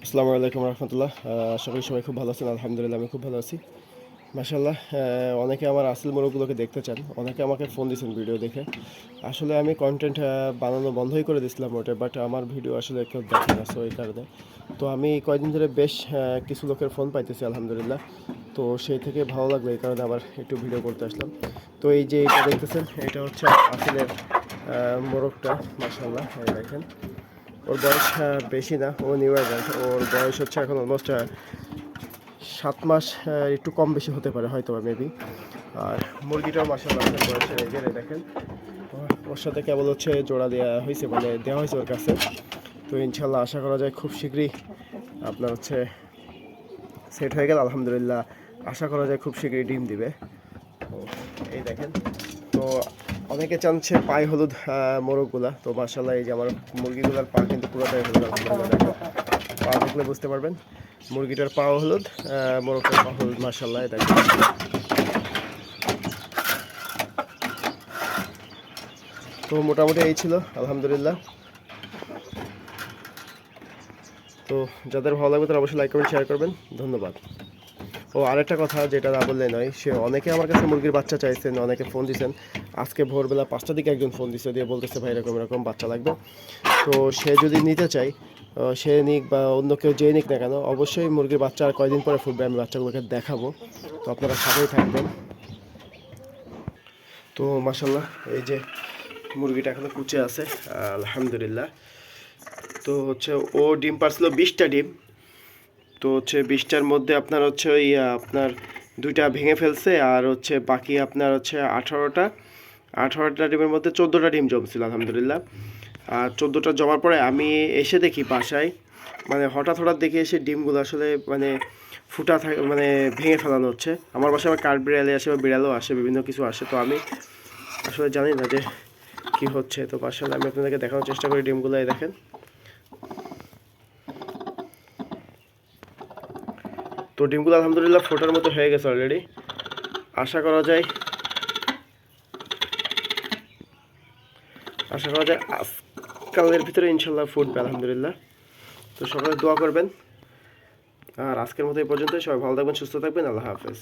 আসসালামু আলাইকুম রহমতুল্লাহ। আশা করি সবাই খুব ভালো আছেন। আলহামদুলিল্লাহ আমি খুব ভালো আছি মাশাআল্লাহ। অনেকে আমার আসল মোরগগুলোকে দেখতে চান, অনেকে আমাকে ফোন দিয়েছেন ভিডিও দেখে। আসলে আমি কন্টেন্ট বানানো বন্ধই করে দিয়েছিলাম ওটা, বাট আমার ভিডিও আসলে কেউ দেখে না, সো এই কারণে। তো আমি কয়েকদিন ধরে বেশ কিছু লোকের ফোন পাইতেছি আলহামদুলিল্লাহ। তো সেই থেকে ভালো লাগলো, এই কারণে আবার একটু ভিডিও করতে আসলাম। তো এই যে এটা দেখতেছেন, এটা হচ্ছে আসলের মোরগটা মাশাআল্লাহ। এই দেখেন, ওর বয়স বেশি না, ও নিউ অ্যাডাল্ট। ওর বয়স হচ্ছে এখন অলমোস্ট 7 মাস, একটু কম বেশি হতে পারে হয়তো মেবি। আর মুরগিটাও মাশাআল্লাহ আপনার বয়সের, এই যে দেখেন ওর সাথে কেবল হচ্ছে জোড়া দেওয়া হয়েছে, মানে দেওয়া হয়েছে ওর কাছে। তো ইনশাল্লাহ আশা করা যায় খুব শীঘ্রই আপনার হচ্ছে সেট হয়ে গেল আলহামদুলিল্লাহ। আশা করা যায় খুব শীঘ্রই ডিম দিবে। তো এই দেখেন, তো অনেকে চাচ্ছে পায়ে হলুদ মোরগগুলা। তো মাশাআল্লাহ এই যে আমার মুরগিগুলার পা কিন্তু পুরোটাই হলুদ আলহামদুলিল্লাহ। দেখেন, পা দেখলে বুঝতে পারবেন মুরগিটার পাও হলুদ, মোরগটার পা হলুদ মাশাআল্লাহ। দেখেন, তো মোটামুটি এই ছিল আলহামদুলিল্লাহ। তো যাদের ভালো লাগবে তারা অবশ্যই লাইক কমেন্ট শেয়ার করবেন। ধন্যবাদ। ও আরেকটা কথা যেটা না বললে নয়, সে অনেকে আমার কাছে মুরগির বাচ্চা চাইছেন, অনেকে ফোন দিয়েছেন। আজকে ভোরবেলা 5টার দিকে একজন ফোন দিচ্ছে, দিয়ে বলতেছে ভাই এরকম এরকম বাচ্চা লাগবে। তো সে যদি নিতে চায় সে নিক বা অন্য কেউ যেই নিক না কেন, অবশ্যই মুরগির বাচ্চা আর কয়দিন পরে ফুটবে, আমি বাচ্চাগুলোকে দেখাবো। তো আপনারা সাথেই থাকবেন। তো মাসাল্লাহ এই যে মুরগিটা এখনো কুচে আছে আলহামদুলিল্লাহ। তো হচ্ছে ও ডিম পারছিল 20টা ডিম। তো হচ্ছে 20টার মধ্যে আপনার হচ্ছে ওই আপনার 2টা ভেঙে ফেলছে, আর হচ্ছে বাকি আপনার হচ্ছে 18টা ডিমের মধ্যে 14টা ডিম জমছিল আলহামদুলিল্লাহ। আর 14টা জমার পরে আমি এসে দেখি বাসায়, মানে হঠাৎ দেখে এসে ডিমগুলো আসলে মানে ফুটা থাকে, মানে ভেঙে ফেলানো হচ্ছে। আমার বাসায় আবার কাঠ বিড়ালে আসে বা বিড়ালও আসে, বিভিন্ন কিছু আসে। তো আমি আসলে জানি না যে কী হচ্ছে। তো আসলে আমি আপনাদেরকে দেখানোর চেষ্টা করি ডিমগুলো। এই দেখেন, তো ডিমগুলো আলহামদুলিল্লাহ ফোটার মতো হয়ে গেছে অলরেডি। আশা করা যায় আজকালের ভিতরে ইনশাল্লাহ ফুটবে আলহামদুলিল্লাহ। তো সবাই দোয়া করবেন। আর আজকের মতো এই পর্যন্তই। সবাই ভালো থাকবেন, সুস্থ থাকবেন। আল্লাহ হাফেজ।